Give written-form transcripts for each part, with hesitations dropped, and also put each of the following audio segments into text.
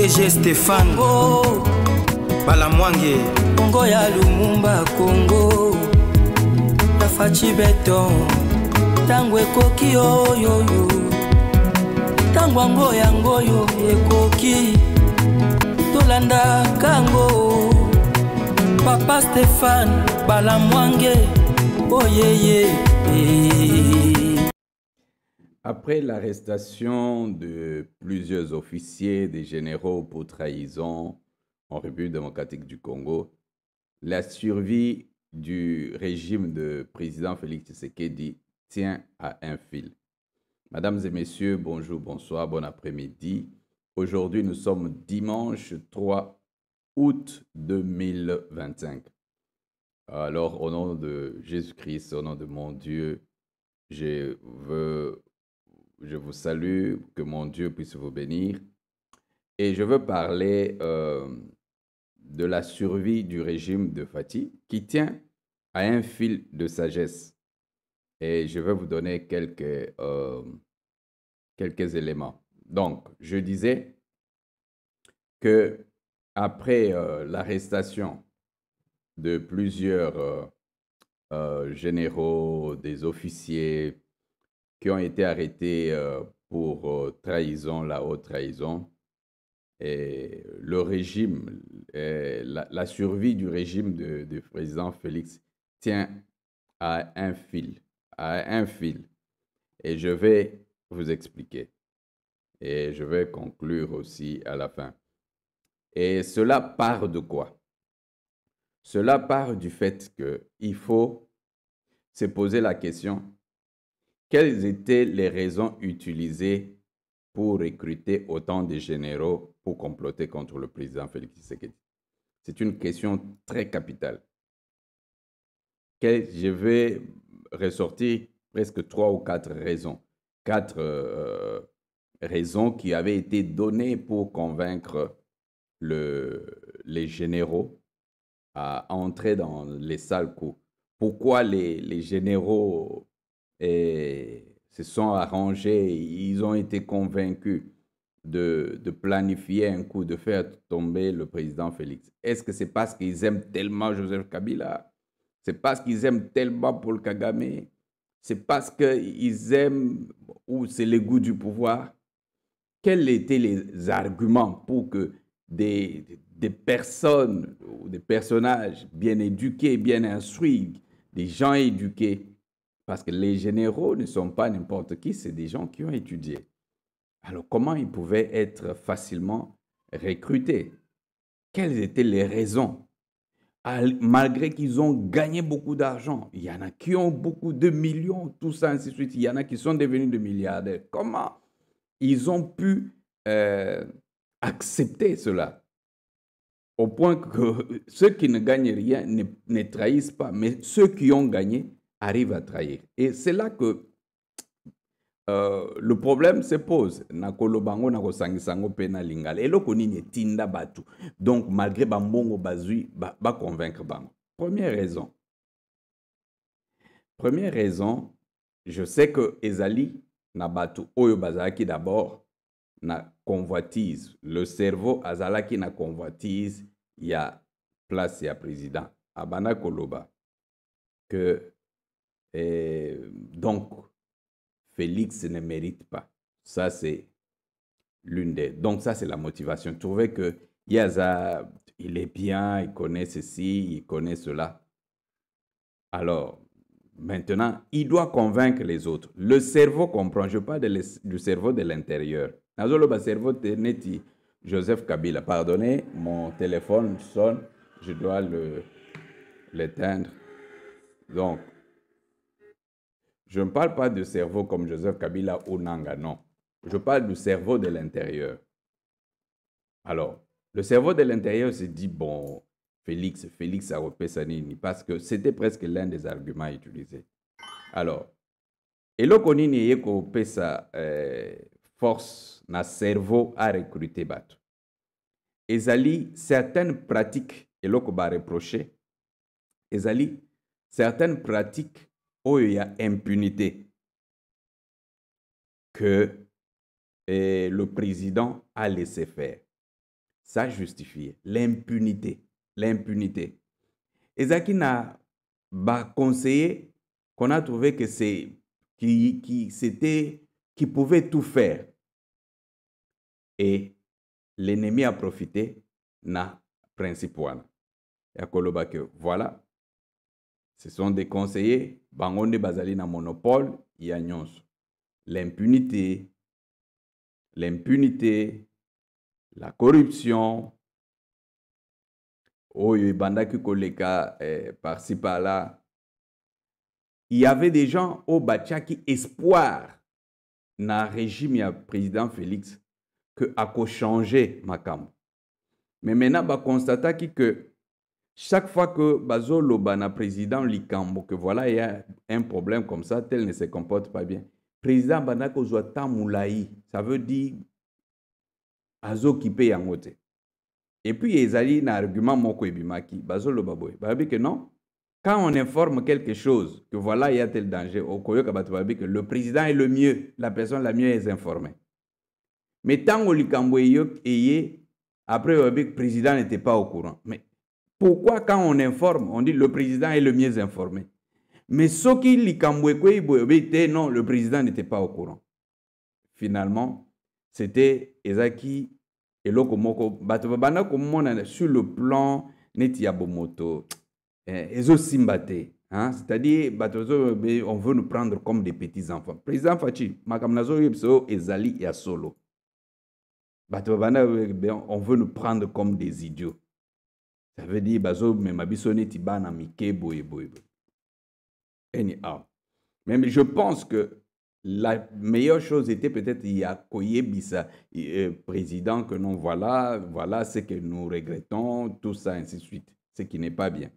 DG Stéphane Congo Balamwange Congo ya Lumumba Congo Tafachi Beton Tango ekoki oyoyo Tango ango yangoyo ekoki Tolanda kango Papa Stéphane Balamwange Oyeye. Après l'arrestation de plusieurs officiers, des généraux pour trahison en République démocratique du Congo, la survie du régime de président Félix Tshisekedi tient à un fil. Mesdames et messieurs, bonjour, bonsoir, bon après-midi. Aujourd'hui, nous sommes dimanche 3 août 2025. Alors, au nom de Jésus-Christ, au nom de mon Dieu, je vous salue, que mon Dieu puisse vous bénir. Et je veux parler de la survie du régime de Fati qui tient à un fil de sagesse. Et je vais vous donner quelques éléments. Donc, je disais que après l'arrestation de plusieurs généraux, des officiers qui ont été arrêtés pour trahison, la haute trahison, et le régime, la survie du régime du président Félix tient à un fil, Et je vais vous expliquer. Et je vais conclure aussi à la fin. Et cela part de quoi? Cela part du fait qu'il faut se poser la question, quelles étaient les raisons utilisées pour recruter autant de généraux pour comploter contre le président Félix Tshisekedi? C'est une question très capitale. Je vais ressortir presque 3 ou 4 raisons. 4 raisons qui avaient été données pour convaincre les généraux à entrer dans les sales coups. Pourquoi les généraux se sont arrangés, ils ont été convaincus de planifier un coup, de faire tomber le président Félix? Est-ce que c'est parce qu'ils aiment tellement Joseph Kabila? C'est parce qu'ils aiment tellement Paul Kagame? C'est parce qu'ils aiment, ou c'est le goût du pouvoir? Quels étaient les arguments pour que des personnes ou des personnages bien éduqués, bien instruits, des gens éduqués, parce que les généraux ne sont pas n'importe qui, c'est des gens qui ont étudié. Alors comment ils pouvaient être facilement recrutés? Quelles étaient les raisons? Malgré qu'ils ont gagné beaucoup d'argent, il y en a qui ont beaucoup de millions, tout ça, ainsi de suite. Il y en a qui sont devenus des milliardaires. Comment ils ont pu accepter cela? Au point que ceux qui ne gagnent rien ne trahissent pas, mais ceux qui ont gagné arrivent à trahir. Et c'est là que le problème se pose. Donc, malgré Bambongo Bazui, va convaincre Bango. Première raison, je sais que Ezali Nabatu Oyo Bazaki d'abord na convoitise. Le cerveau Azalaki na convoitise, il y a place, il y a président. Abana Koloba. Que, donc, Félix ne mérite pas. Ça, c'est l'une des... Donc, ça, c'est la motivation. Trouver que Yaza, il est bien, il connaît ceci, il connaît cela. Alors, maintenant, il doit convaincre les autres. Le cerveau comprend. Je parle du cerveau de l'intérieur. Le cerveau de Neti Joseph Kabila. Pardonnez, mon téléphone sonne. Je dois l'éteindre. Donc, je ne parle pas du cerveau comme Joseph Kabila ou Nanga, non. Je parle du cerveau de l'intérieur. Alors, le cerveau de l'intérieur se dit, bon, Félix a repé Sanini, parce que c'était presque l'un des arguments utilisés. Alors, et le konini yeko pesa force na cerveau à recruter bateau. Ezali certaines pratiques, et le ko ba reprocher, ezali certaines pratiques où il y a impunité que le président a laissé faire. ça justifiait l'impunité. L'impunité. Et ça qui n'a pas conseillé qu'on a trouvé que c'est qui pouvait tout faire. Et l'ennemi a profité na principe wana. Et à que voilà, ce sont des conseillers, bangonde bazali na monopole, il y a nyonso. L'impunité, la corruption, oyo bandaki koleka par-ci par-là. Il y avait des gens au Bachaki espoir na régime ya président Félix que a changer makambo. Mais maintenant ba constata que chaque fois que bazolo bana président likambo que voilà il y a un problème comme ça, tel ne se comporte pas bien. Président banako zwa moulaï, ça veut dire azo kipe yangote. Et puis ezali na argument moko ebimaki bazolo baboy. Babi que non. Quand on informe quelque chose, que voilà, il y a tel danger, que le président est le mieux, la personne la mieux est informée. Mais tant que le après, le président n'était pas au courant. Mais pourquoi quand on informe, on dit le président est le mieux informé? Mais ce qui non, le président n'était pas au courant. Finalement, c'était Ezaki et Lokomoko. Sur le plan Netiabomoto. C'est-à-dire, on veut nous prendre comme des petits-enfants. Président Fachi, ezali ya solo. On veut nous prendre comme des idiots. Ça veut dire, même je pense que la meilleure chose était peut-être il y a Koyebisa, président, que non, voilà ce que nous regrettons, tout ça, ainsi de suite. Ce qui n'est pas bien.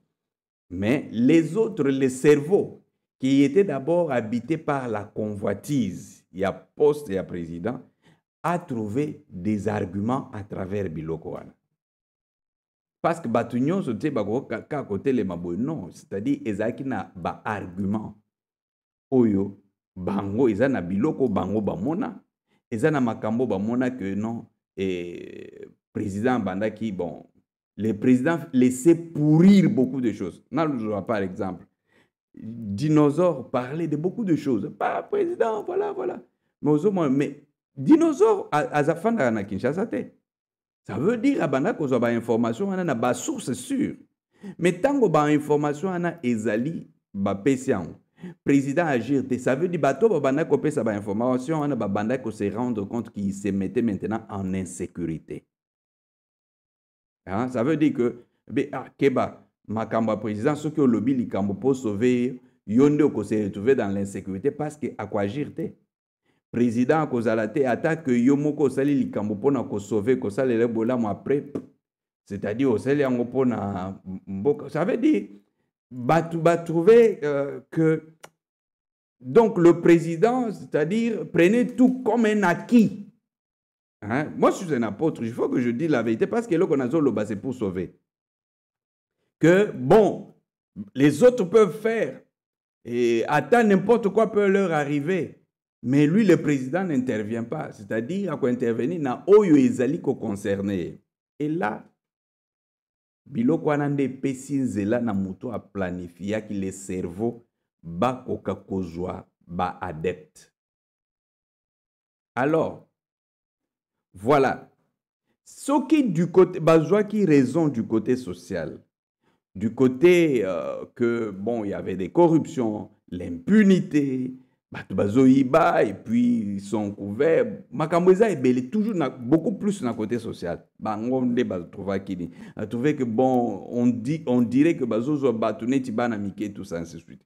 Mais les autres, les cerveaux, qui étaient d'abord habités par la convoitise, il y a poste et il y a président, a trouvé des arguments à travers Biloko. Parce que Batunion, c'était à côté les Maboy. Non, c'est-à-dire, Ezaki n'a pas argument. Oyo, Bango, Ezana Biloko, Bango, Bamona. Ezana Makambo, Bamona, que non, et président Bandaki, bon, les présidents laissaient pourrir beaucoup de choses. Par exemple, dinosaures parlaient de beaucoup de choses. Pas président, voilà. Mais dinosaures, Azafanda na Kinshasa. Ça veut dire que vous avez information, on a une source sûre. Mais tant que vous avez information, on a ezali, président agir, ça veut dire que vous avez information, on a se rendre compte qu'il se mettait maintenant en insécurité. Hein? Ça veut dire que Keba, Makamba président, ceux qui ont lobby likambo pour sauver, yonde ko se retrouver dans l'insécurité parce que à quoi agir président ko zalate attaque yomoko sali likambo pour na ko sauver ko sali le bolam après, c'est-à-dire au sali yango pour na mboka. Ça veut dire va trouver que donc le président, c'est-à-dire prenez tout comme un acquis. Hein? Moi, je suis un apôtre, il faut que je dise la vérité parce que là, on a le c'est pour sauver. Que, bon, les autres peuvent faire et attendre n'importe quoi peut leur arriver. Mais lui, le président n'intervient pas. C'est-à-dire, à quoi intervenir, na oyo ezali ko concerné. Et là, biloko anande pesinzela na muto a planifié que les cerveaux ba kokakozwa ba adepte. Alors, voilà. Ce qui du côté, bazwa qui raison du côté social, du côté que bon, il y avait des corruptions, l'impunité, bazoïba et puis ils sont couverts. Makamboza est belé toujours beaucoup plus dans le côté social. Bangonde bazouva kini. A trouvé que bon, on dirait que bazozo batouné tibana mike tout ça ainsi de suite.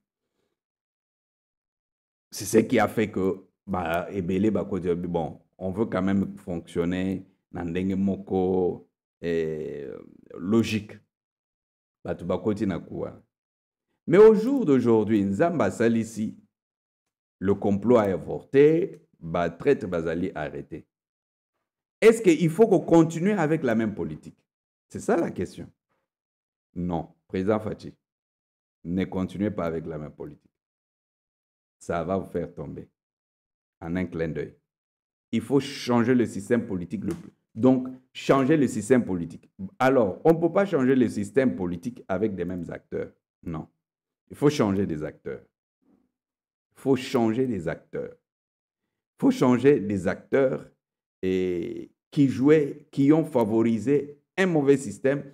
C'est ce qui a fait que ebele côté bon. On veut quand même fonctionner dans un moko logique. Mais au jour d'aujourd'hui, Nzamba Salisi, le complot a avorté, traite Bazali arrêté. Est-ce qu'il faut qu'on continue avec la même politique? C'est ça la question. Non, président Fachi, ne continuez pas avec la même politique. Ça va vous faire tomber en un clin d'œil. Il faut changer le système politique Donc, changer le système politique. Alors, on ne peut pas changer le système politique avec des mêmes acteurs. Non. Il faut changer des acteurs. Il faut changer des acteurs. Il faut changer des acteurs qui ont favorisé un mauvais système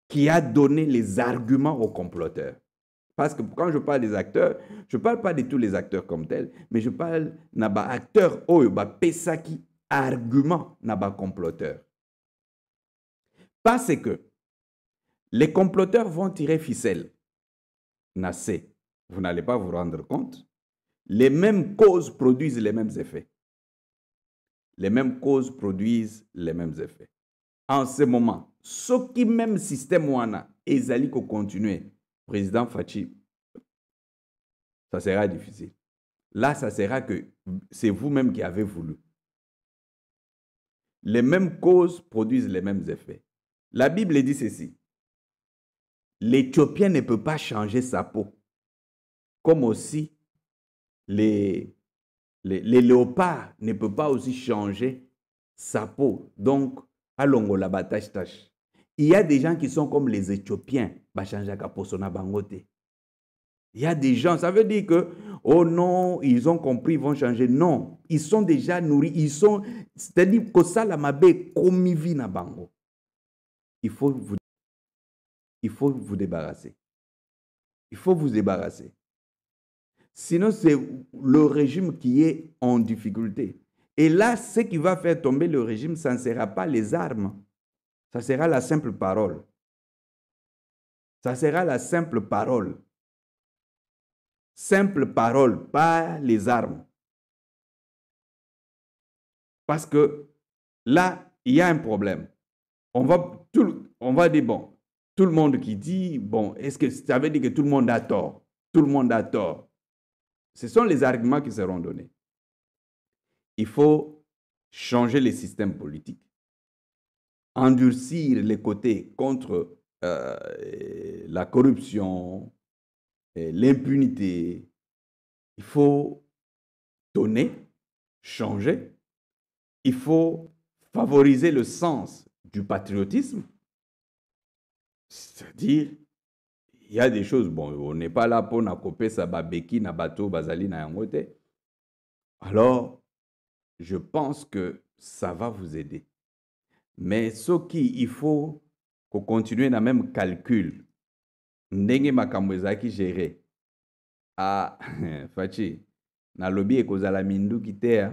qui a donné les arguments aux comploteurs. Parce que quand je parle des acteurs, je ne parle pas de tous les acteurs comme tels, mais je parle d'acteurs qui argument naba comploteur. Parce que les comploteurs vont tirer ficelle. Nassé, vous n'allez pas vous rendre compte. Les mêmes causes produisent les mêmes effets. Les mêmes causes produisent les mêmes effets. En ce moment, ce qui même système wana ezali ko continuer, président Fachi, ça sera difficile. Là, ça sera que c'est vous-même qui avez voulu. Les mêmes causes produisent les mêmes effets. La Bible dit ceci. L'Éthiopien ne peut pas changer sa peau. Comme aussi les léopards ne peuvent pas aussi changer sa peau. Donc, allons la bataille tâche. Il y a des gens qui sont comme les Éthiopiens. Il y a des gens, ça veut dire que, oh non, ils ont compris, ils vont changer. Non, ils sont déjà nourris. C'est-à-dire que ça, la mabe, comme il vit na bango. Il faut vous débarrasser. Il faut vous débarrasser. Sinon, c'est le régime qui est en difficulté. Et là, ce qui va faire tomber le régime, ça ne sera pas les armes. Ça sera la simple parole. Ça sera la simple parole. Simple parole, pas les armes. Parce que là, il y a un problème. On va dire, bon, tout le monde qui dit, bon, est-ce que ça veut dire que tout le monde a tort? Tout le monde a tort. Ce sont les arguments qui seront donnés. Il faut changer les systèmes politiques, endurcir les côtés contre la corruption, l'impunité. Il faut donner, changer. Il faut favoriser le sens du patriotisme. C'est-à-dire, il y a des choses, bon, on n'est pas là pour nakoper sa babeki, na bateau, bazali, na yangote. Alors, je pense que ça va vous aider. Mais ce qui, il faut qu'on continue dans le même calcul. Ndenge makamweza qui géré. Ah, Fachi, na lobby ekozala mindu kite.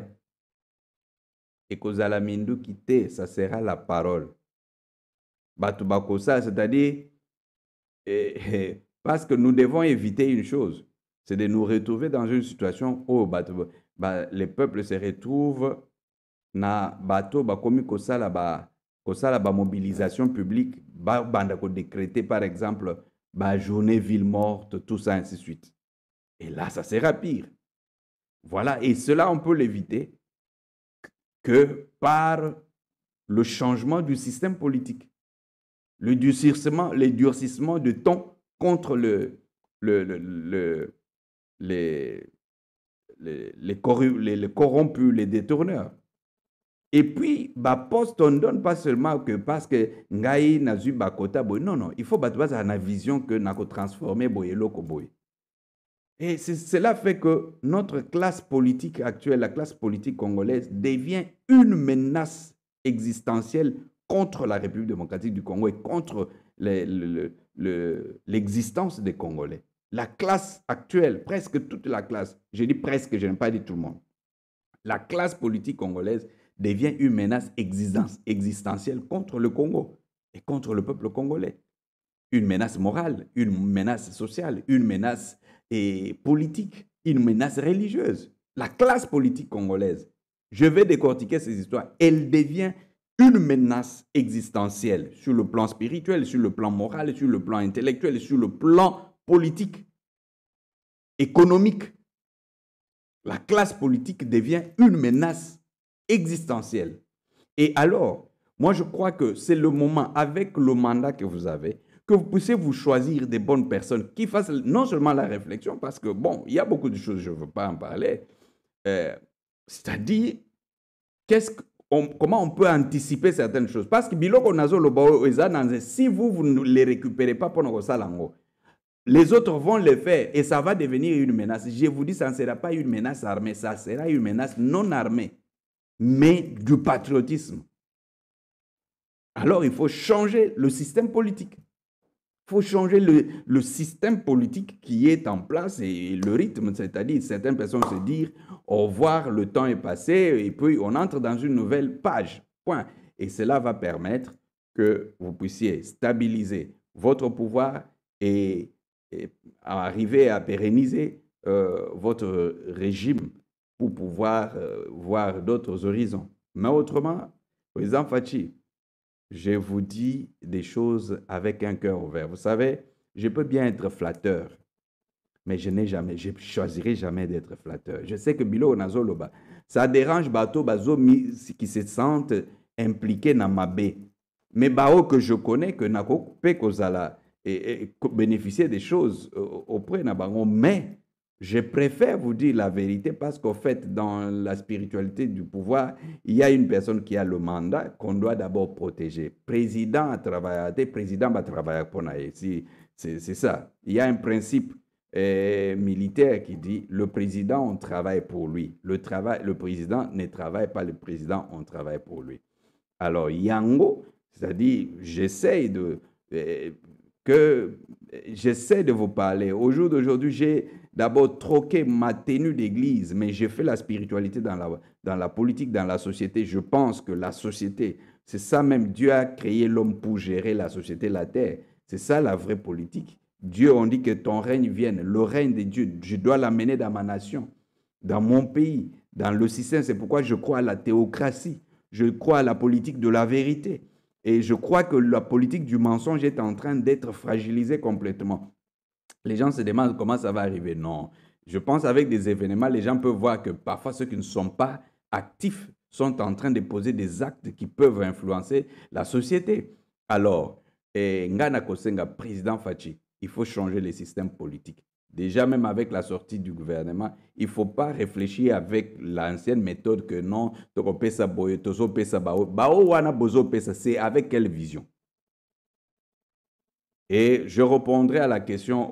Ekozala mindu kite, ça sera la parole. Batu bakosa, c'est-à-dire, parce que nous devons éviter une chose, c'est de nous retrouver dans une situation où les peuples se retrouvent na bateau bakomi kosala ba mobilisation publique banda ko décréter par exemple ba journée ville morte, tout ça ainsi de suite. Et là ça sera pire. Voilà, et cela on peut l'éviter que par le changement du système politique, le durcissement de ton contre les corrompus, les détourneurs. Et puis, poste on donne pas seulement que parce que ngai nazu bakota boy. Non, il faut battre à la vision que nako transformer boyelo ko boy. Et cela fait que notre classe politique actuelle, la classe politique congolaise, devient une menace existentielle contre la République démocratique du Congo et contre l'existence des Congolais. La classe actuelle, presque toute la classe, je dis presque, je n'ai pas dit tout le monde, la classe politique congolaise devient une menace existentielle contre le Congo et contre le peuple congolais. Une menace morale, une menace sociale, une menace politique, une menace religieuse. La classe politique congolaise, je vais décortiquer ces histoires, elle devient une menace existentielle sur le plan spirituel, sur le plan moral, sur le plan intellectuel, sur le plan politique, économique. La classe politique devient une menace existentielle. Et alors, moi je crois que c'est le moment, avec le mandat que vous avez, que vous puissiez vous choisir des bonnes personnes qui fassent non seulement la réflexion, parce que bon, il y a beaucoup de choses, je ne veux pas en parler, c'est-à-dire, comment on peut anticiper certaines choses. Parce que si vous ne les récupérez pas pour nous salango, les autres vont le faire et ça va devenir une menace. Je vous dis, ça ne sera pas une menace armée, ça sera une menace non armée, mais du patriotisme. Alors, il faut changer le système politique. Il faut changer le système politique qui est en place et le rythme, c'est-à-dire certaines personnes se disent au revoir, le temps est passé et puis on entre dans une nouvelle page. Point. Et cela va permettre que vous puissiez stabiliser votre pouvoir et arriver à pérenniser votre régime pour pouvoir voir d'autres horizons. Mais autrement, président Fachi, je vous dis des choses avec un cœur ouvert. Vous savez, je peux bien être flatteur, mais je ne choisirai jamais d'être flatteur. Je sais que Bilo Nazoloba, ça dérange Bato Bazo qui se sentent impliqués dans ma baie. Mais Bao que je connais, que Nako Pekozala et bénéficier des choses auprès de Bango, mais je préfère vous dire la vérité parce qu'en fait, dans la spiritualité du pouvoir, il y a une personne qui a le mandat qu'on doit d'abord protéger. Président a travaillé, président va travailler pour nous. C'est ça. Il y a un principe militaire qui dit le président, on travaille pour lui. Le président ne travaille pas, le président, on travaille pour lui. Alors, Yango, c'est-à-dire, j'essaie de vous parler. Au jour d'aujourd'hui, j'ai d'abord troqué ma tenue d'église, mais j'ai fait la spiritualité dans la politique, dans la société. Je pense que la société, c'est ça même. Dieu a créé l'homme pour gérer la société, la terre. C'est ça la vraie politique. Dieu, on dit que ton règne vienne. Le règne de Dieu, je dois l'amener dans ma nation, dans mon pays, dans le système. C'est pourquoi je crois à la théocratie. Je crois à la politique de la vérité. Et je crois que la politique du mensonge est en train d'être fragilisée complètement. Les gens se demandent comment ça va arriver. Non. Je pense qu'avec des événements, les gens peuvent voir que parfois ceux qui ne sont pas actifs sont en train de poser des actes qui peuvent influencer la société. Alors, Ngana Kosenga, président Fachi, il faut changer les systèmes politiques. Déjà, même avec la sortie du gouvernement, il ne faut pas réfléchir avec l'ancienne méthode que non, c'est avec quelle vision? Et je répondrai à la question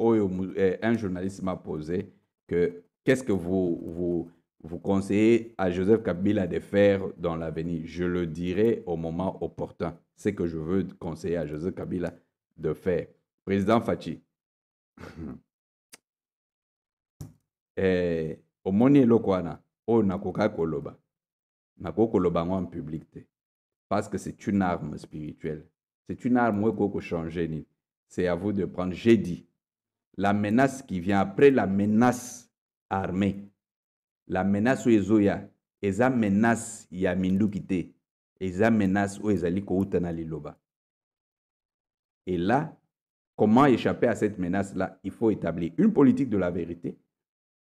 qu'un journaliste m'a posée, que qu'est-ce que vous conseillez à Joseph Kabila de faire dans l'avenir? Je le dirai au moment opportun. C'est que je veux conseiller à Joseph Kabila de faire. Président Fachi, omoni eloko wana oyo nakoka koloba en public parce que c'est une arme spirituelle, c'est une arme où il faut changer. C'est à vous de prendre. J'ai dit la menace qui vient après la menace armée, la menace où ezoya eza menace ya mindukite, eza menace où ezali kouta na liloba. Et là, comment échapper à cette menace-là? Il faut établir une politique de la vérité,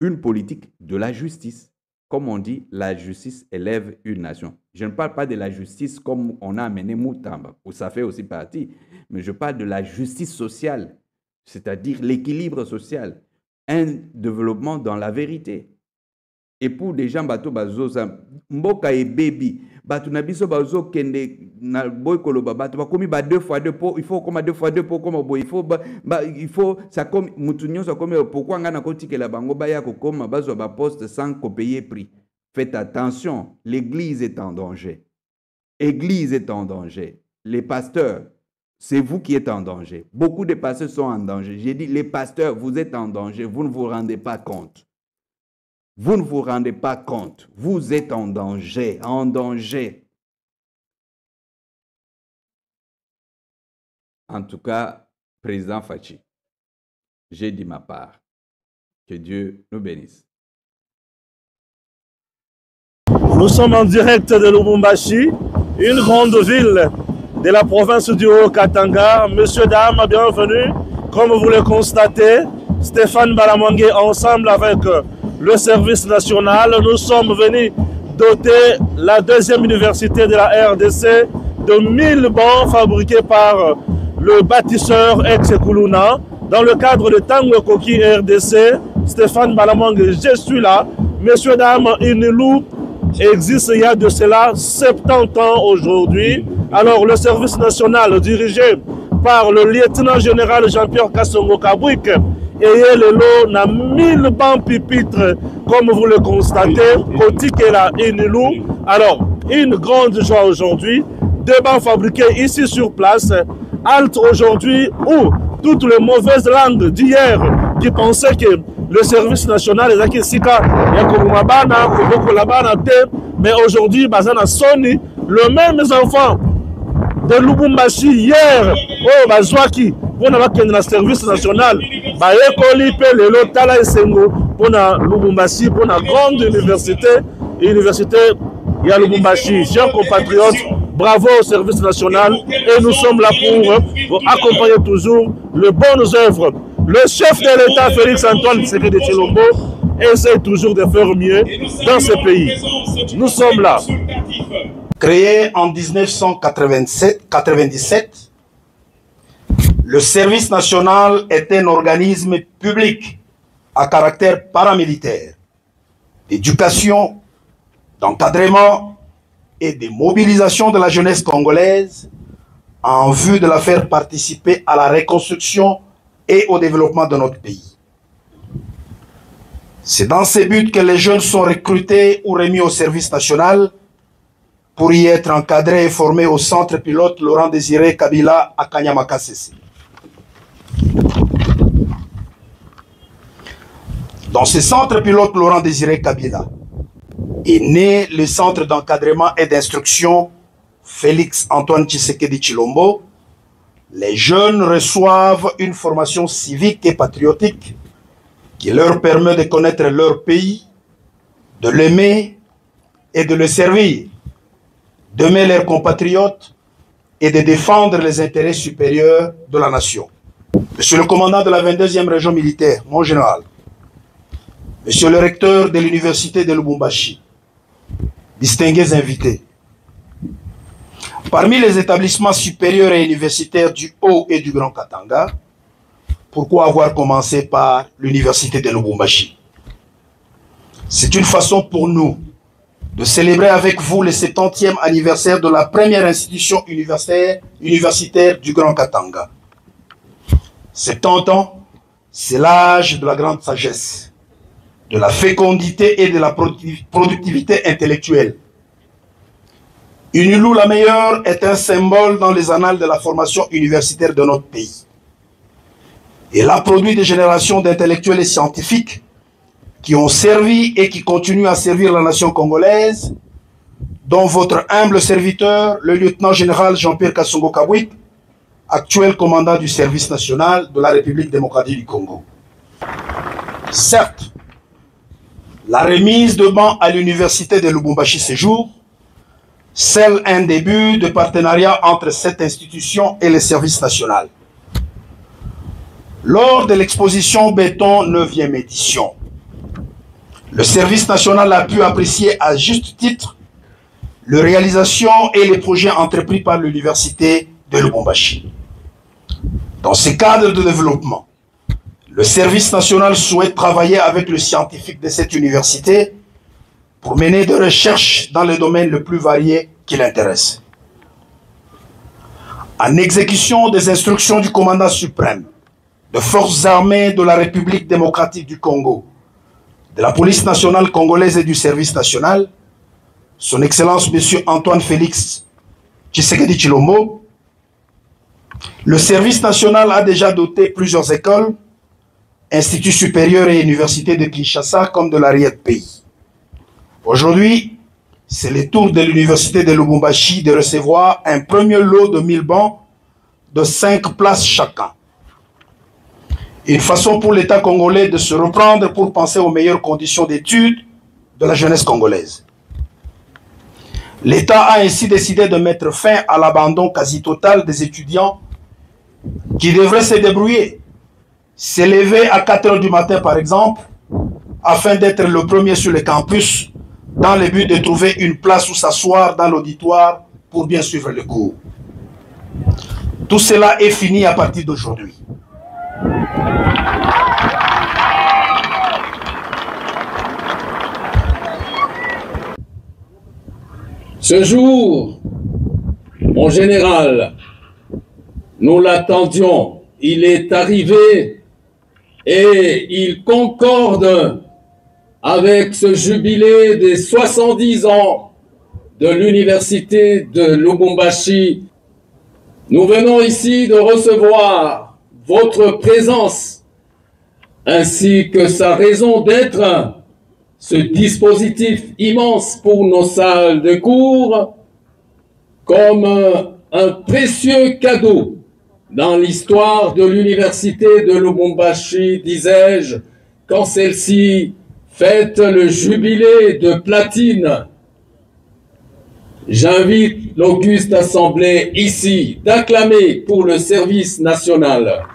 une politique de la justice. Comme on dit, la justice élève une nation. Je ne parle pas de la justice comme on a amené Moutamba, où ça fait aussi partie, mais je parle de la justice sociale, c'est-à-dire l'équilibre social, un développement dans la vérité. Et pour des gens, bato bazoza, mboka et baby, bato nabiso bazo kende na boy koloba, bato bakomi ba 2 fois 2 po, il faut comme 2 fois 2 po comme boy, il faut ça comme mutunyo ça comme pourquoi ngana koti ke la bango ba ya ko comme bazo ba poste sans ko payer prix. Faites attention, l'église est en danger. L'église est en danger. Les pasteurs, c'est vous qui êtes en danger. Beaucoup de pasteurs sont en danger. J'ai dit les pasteurs, vous êtes en danger, vous ne vous rendez pas compte. Vous ne vous rendez pas compte. Vous êtes en danger, en danger. En tout cas, président Fachi, j'ai dit ma part. Que Dieu nous bénisse. Nous sommes en direct de Lubumbashi, une grande ville de la province du Haut-Katanga. Monsieur, dames, bienvenue. Comme vous le constatez, Stéphane Balamwangé, ensemble avec le service national, nous sommes venus doter la deuxième université de la RDC de 1000 bancs fabriqués par le bâtisseur ex-Kuluna. Dans le cadre de Tango Koki RDC, Stéphane Balamwangé, je suis là. Messieurs, dames, il nous loue existe il y a de cela 70 ans aujourd'hui. Alors le service national dirigé par le lieutenant général Jean-Pierre Kassongo Kabouik et le lot na 1000 bancs pupitres, comme vous le constatez, Kotikela Inilou. Alors, une grande joie aujourd'hui, des bancs fabriqués ici sur place, halte aujourd'hui où toutes les mauvaises langues d'hier qui pensaient que le service national est acquis Sika, mais aujourd'hui, Bazana Sony, le même enfant de Lubumbashi hier, oh Bazwaki, pour le service national, Baekoli pe le Lotala Esengo, pour la Lubumbashi, pour la grande université ya Lubumbashi. Chers compatriotes, bravo au service national et nous sommes là pour accompagner toujours les bonnes œuvres. Le chef de l'État, Félix Antoine Tshisekedi Tshilombo, essaie toujours de faire mieux dans ce pays. Nous sommes là. Créé en 1997, le service national est un organisme public à caractère paramilitaire, d'éducation, d'encadrement et de mobilisation de la jeunesse congolaise en vue de la faire participer à la reconstruction et au développement de notre pays. C'est dans ces buts que les jeunes sont recrutés ou remis au service national pour y être encadrés et formés au centre pilote Laurent Désiré Kabila à Kanyama-Kasese. Dans ce centre pilote Laurent Désiré Kabila est né le centre d'encadrement et d'instruction Félix Antoine Tshisekedi Tshilombo. Les jeunes reçoivent une formation civique et patriotique qui leur permet de connaître leur pays, de l'aimer et de le servir, d'aimer leurs compatriotes et de défendre les intérêts supérieurs de la nation. Monsieur le commandant de la 22e région militaire, mon général, Monsieur le recteur de l'université de Lubumbashi, distingués invités, parmi les établissements supérieurs et universitaires du Haut et du Grand Katanga, pourquoi avoir commencé par l'université de Lubumbashi? C'est une façon pour nous de célébrer avec vous le 70e anniversaire de la première institution universitaire du Grand Katanga. 70 ans, c'est l'âge de la grande sagesse, de la fécondité et de la productivité intellectuelle. Unilou la meilleure est un symbole dans les annales de la formation universitaire de notre pays. Elle a produit des générations d'intellectuels et scientifiques qui ont servi et qui continuent à servir la nation congolaise, dont votre humble serviteur, le lieutenant général Jean-Pierre Kassongo Kabouik, actuel commandant du service national de la République démocratique du Congo. Certes, la remise de bancs à l'université de Lubumbashi ce jour scelle un début de partenariat entre cette institution et le service national. Lors de l'exposition Béton 9e édition, le service national a pu apprécier à juste titre les réalisations et les projets entrepris par l'université de Lubumbashi. Dans ce cadre de développement, le service national souhaite travailler avec les scientifiques de cette université pour mener des recherches dans les domaines les plus variés qui l'intéressent. En exécution des instructions du commandant suprême des forces armées de la République démocratique du Congo, de la police nationale congolaise et du service national, son Excellence M. Antoine Félix Tshisekedi Tshilombo, le service national a déjà doté plusieurs écoles, instituts supérieurs et universités de Kinshasa comme de l'arrière-pays. Aujourd'hui, c'est le tour de l'université de Lubumbashi de recevoir un premier lot de 1000 bancs de 5 places chacun. Une façon pour l'État congolais de se reprendre pour penser aux meilleures conditions d'études de la jeunesse congolaise. L'État a ainsi décidé de mettre fin à l'abandon quasi total des étudiants qui devraient se débrouiller, s'élever à 4 h du matin par exemple, afin d'être le premier sur le campus, dans le but de trouver une place où s'asseoir dans l'auditoire pour bien suivre le cours. Tout cela est fini à partir d'aujourd'hui. Ce jour, mon général, nous l'attendions. Il est arrivé et il concorde avec ce jubilé des 70 ans de l'université de Lubumbashi. Nous venons ici de recevoir votre présence ainsi que sa raison d'être, ce dispositif immense pour nos salles de cours, comme un précieux cadeau dans l'histoire de l'université de Lubumbashi, disais-je, quand celle-ci fête le jubilé de platine. J'invite l'auguste assemblée ici d'acclamer pour le service national.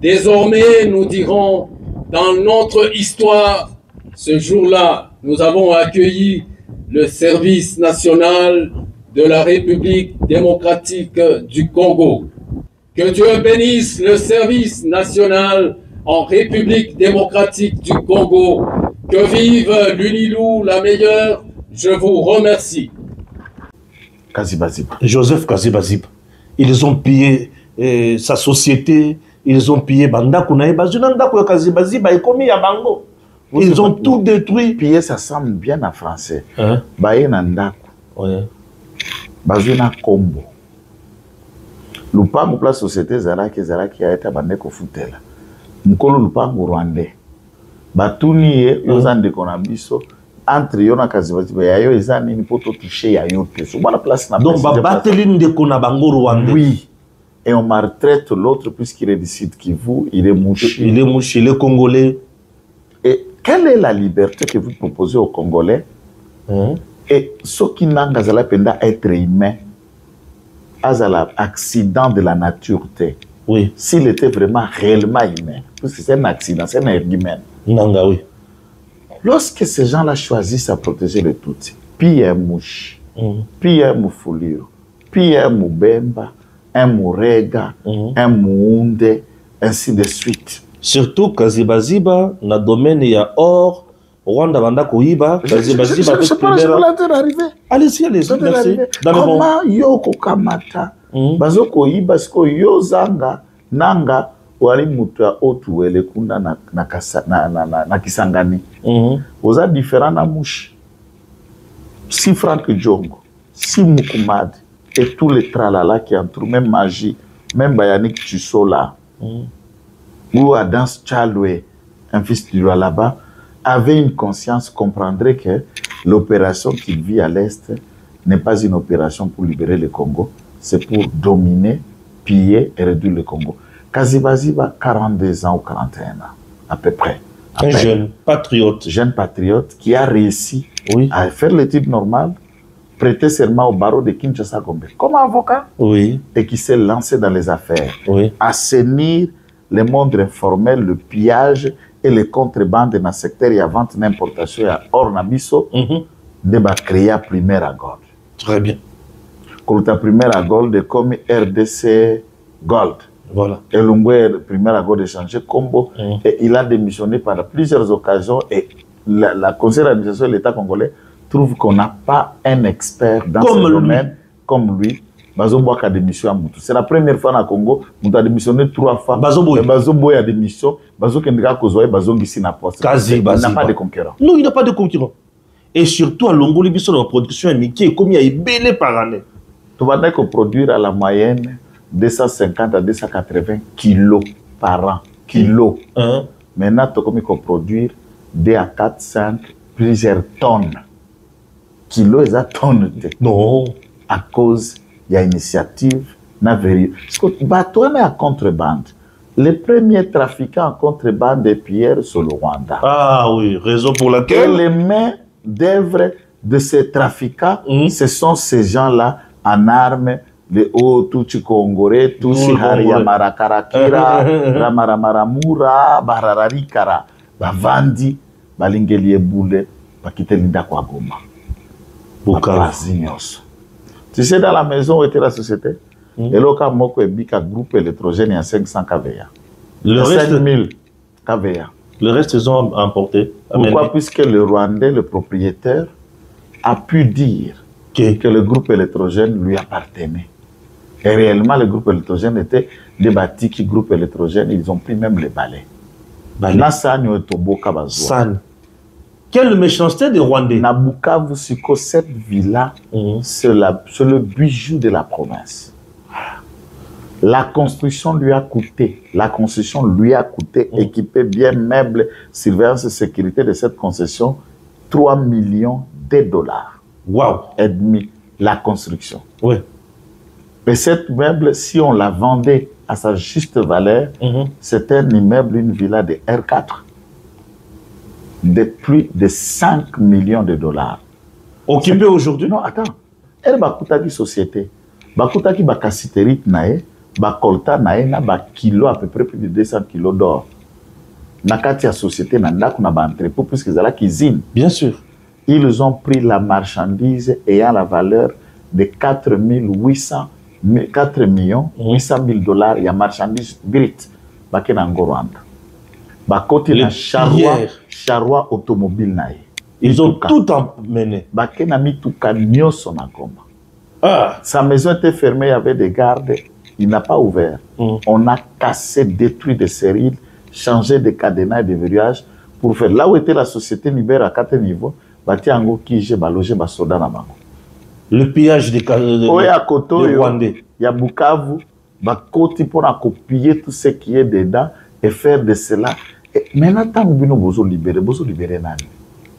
Désormais, nous dirons, dans notre histoire, ce jour-là, nous avons accueilli le service national de la République démocratique du Congo. Que Dieu bénisse le service national en République démocratique du Congo. Que vive l'UNILU, la meilleure. Je vous remercie. Kaziba-Ziba. Joseph Kaziba-Ziba. Ils ont pillé sa société, ils ont pillé Bandako Naïba. Kaziba-Ziba est commis à Bango. Ils ont tout détruit. Piller, ça semble bien en français. Baye Nandako. Bazuna Kombo. Lupango la société Zaraki a été abandonnée au Foutela. Mukolo Lupango Rwandais. Batuni ye yozande konabiso entre yona Kaziba-Ziba yayo ezani ni poto toucher yayo te. So la place na. Donc ba bateline de konabango Rwandais. Oui. Et on maltraite l'autre puisqu'il est d'ici de Kivu, il est mouché. Il est mouché, il est congolais. Et quelle est la liberté que vous proposez aux Congolais? Et ce qui n'a pas être humain, à accident de la nature, oui. S'il était vraiment réellement humain, parce que c'est un accident, c'est un être humain. Nanga, oui. Lorsque ces gens-là choisissent à protéger le Tutsi, puis un mouche, puis un moufoulir, puis un moubemba, un mourega, un mounde, ainsi de suite. Surtout Kaziba-Ziba, dans le domaine il y a or, Rwanda Banda Kohiba, Kaziba-Ziba. Je pense que c'est d'arriver. Allez-y, allez-y, merci. Comment Yoko Kamata, Bazo Kohiba, Sko Yozanga, Nanga, Wali Mutua Otu, Elekunda na Kisangani. Vous avez différents mouches. Si Franck Djongo, si Mukumad, et tous les tralala qui entourent, même Magie, même Bayanik Tchussola, ou Adam Tchaloué, un fils du roi là-bas, avait une conscience, comprendrait que l'opération qu'il vit à l'Est n'est pas une opération pour libérer le Congo, c'est pour dominer, piller et réduire le Congo. Kaziba-Ziba, 42 ans ou 41 ans, à peu près. Un jeune patriote. Jeune patriote qui a réussi à faire l'étude normale, prêter serment au barreau de Kinshasa-Gombe comme avocat, et qui s'est lancé dans les affaires, assainir le monde informel, le pillage et les contrebandes dans le secteur et la vente d'importation hors Nabiso, de créer la première à Gold. Très bien. Quand la première à Gold est comme RDC Gold. Voilà. Et le première à Gold est changé combo. Et il a démissionné par plusieurs occasions. Et la conseil d'administration de l'État congolais trouve qu'on n'a pas un expert dans ce domaine comme lui. Bazobo a démissionné. C'est la première fois au Congo, on a démissionné 3 fois. Bazobo a démissionné. Bazobo a Kozoé, Bazobo ici n'a pas. Il n'a pas de concurrent. Non, il n'a pas de concurrent. Et surtout à Longoli, la production est qui est combien il belé par année. Tu vas dire qu'on produit à la moyenne 250 à 280 kilos par an. Kilos. Maintenant, tu as qu'on produire 2 à 4, 5, plusieurs tonnes. Kilos et tonnes. Non. À cause il y a une initiative, parce que bateau est à contrebande. Les premiers trafiquants en contrebande des pierres sur le Rwanda. Ah oui, raison pour laquelle. Et les mains d'œuvre de ces trafiquants, ce sont ces gens-là en armes, les Otuchi Congolais, Tusi Hariyamara-Karakira, Ramaramaramura, Barararikara, Bavandi, Balingeli Boule, Bakitelinda Kwagoma. Bukavu. Tu sais, dans la maison où était la société, et là, Moko et Bika groupe électrogène, il y a 500 kVA. Le reste 5000 kVA. Le reste, ils ont emporté. Pourquoi? Puisque le Rwandais, le propriétaire, a pu dire que le groupe électrogène lui appartenait. Et réellement, le groupe électrogène était des bâtis qui groupe électrogène, ils ont pris même les balais. Quelle méchanceté des Rwandais. Nabukavu, cette villa, c'est le bijou de la province. La construction lui a coûté, équipé bien meuble, surveillance et sécurité de cette concession, 3 millions de dollars. Wow. Et demi, la construction. Oui. Mais cette meuble, si on la vendait à sa juste valeur, c'était un immeuble, une villa de R4 de plus de 5 millions de dollars. Occupé aujourd'hui? Non, attends. Elle va coûter une société. Va coûter une cassiterite nae, va colta nae na ba kilo à peu près plus de 200 kilos d'or. Nakati a société nanda kuna ba entrepôt puisque c'est la cuisine. Bien sûr. Ils ont pris la marchandise ayant la valeur de 4 800 dollars. Il y a marchandise brute. Bakena Rwanda. Bakoti na charroi automobile nae. Ils ont tout emmené. Bakena mituka nyoso na Goma. Ah. Sa maison était fermée, il y avait des gardes. Il n'a pas ouvert. On a cassé, détruit des serrures, changé de cadenas et de verrouillage pour faire. Là où était la société libère à 4 niveaux, Batiango qui j'ai logé Basoda na bango. Le pillage des Rwandais. Il y a Bukavu, Bakoti pour copier tout ce qui est dedans et faire de cela. Et maintenant, tant que vous libérez nani.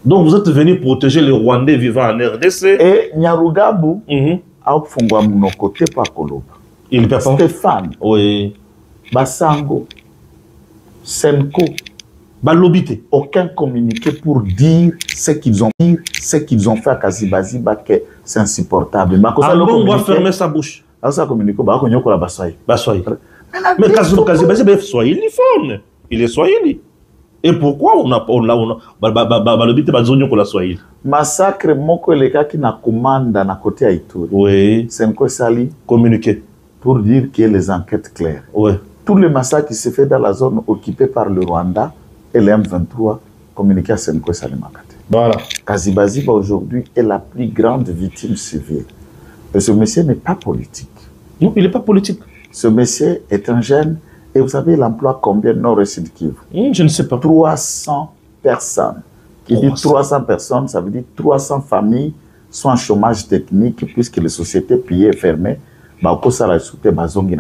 Donc vous êtes venu protéger les Rwandais vivant en RDC. Et Nyarugabu a fongwa mon côté par Koloba. Il peut pas. Stéphane. Oui. Basango. Senko. Balobité. Aucun communiqué pour dire ce qu'ils ont fait à Kazibaziba que c'est insupportable. On va fermer sa bouche. Ça communique pas qu'on y a Bassoy. Mais Kazibaziba est swahiliphone. Il est swahili. Et pourquoi on a balobité bazonyo ko la swahili? Massacre moko le cas qui na commande na côté Haïti. Oui. Senko Sali communiqué pour dire qu'il y a les enquêtes claires. Oui. Tout le massacre qui se fait dans la zone occupée par le Rwanda et le M23 communiqué à Senko Sali Makate. Voilà. Kazibaziba aujourd'hui est la plus grande victime civile. Et ce monsieur n'est pas politique. Non, il n'est pas politique. Ce monsieur est un jeune. Et vous savez, il emploie combien Nord et Sud Kivu? Je ne sais pas. 300 personnes. Qui dit 300 personnes, ça veut dire 300 familles sont en chômage technique puisque les sociétés pillées et fermées.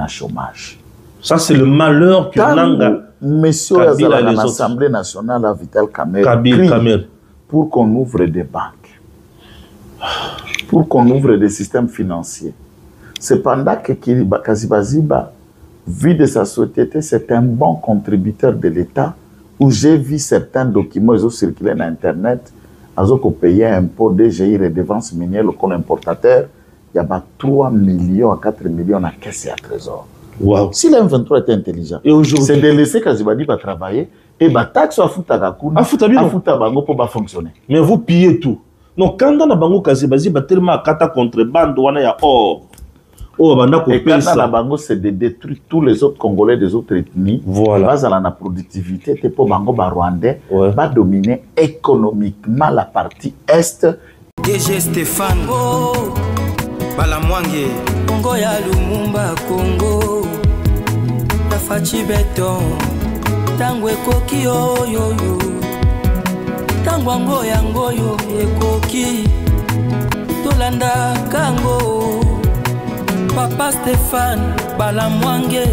Chômage. Ça, c'est le malheur que Nanga. Monsieur l'Assemblée nationale à Vital Kamerhe pour qu'on ouvre des banques, pour qu'on ouvre des systèmes financiers. Cependant que Kazibaziba, vu de sa société, c'est un bon contributeur de l'État où j'ai vu certains documents, ils ont circulé sur Internet, ils ont payé un impôt DGI, redevance minière, le compte importateur, il y a 3 millions à 4 millions à caisse et à trésor. Wow. Si l'M23 était intelligent, c'est de laisser Kazibaziba travailler et taxe à Foutakakuna, à Foutabango pour fonctionner. Mais vous pillez tout. Donc, quand on a Bango Kazibaziba tellement kata contrebande, on a or. Et quand la bango c'est de détruire tous les autres Congolais des autres ethnies, voilà. La productivité, c'est pour bango Rwandais, va dominer économiquement la partie est. DG Stéphane, Balamwange, Congo ya Lumumba, Congo, Tafachi Beton, Tangwe Koki yo yo yo, Tangwango yango yo ekoki, Tolanda Kango. Papa Stéphane, Balamwange,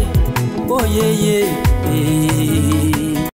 oh yeah yeah.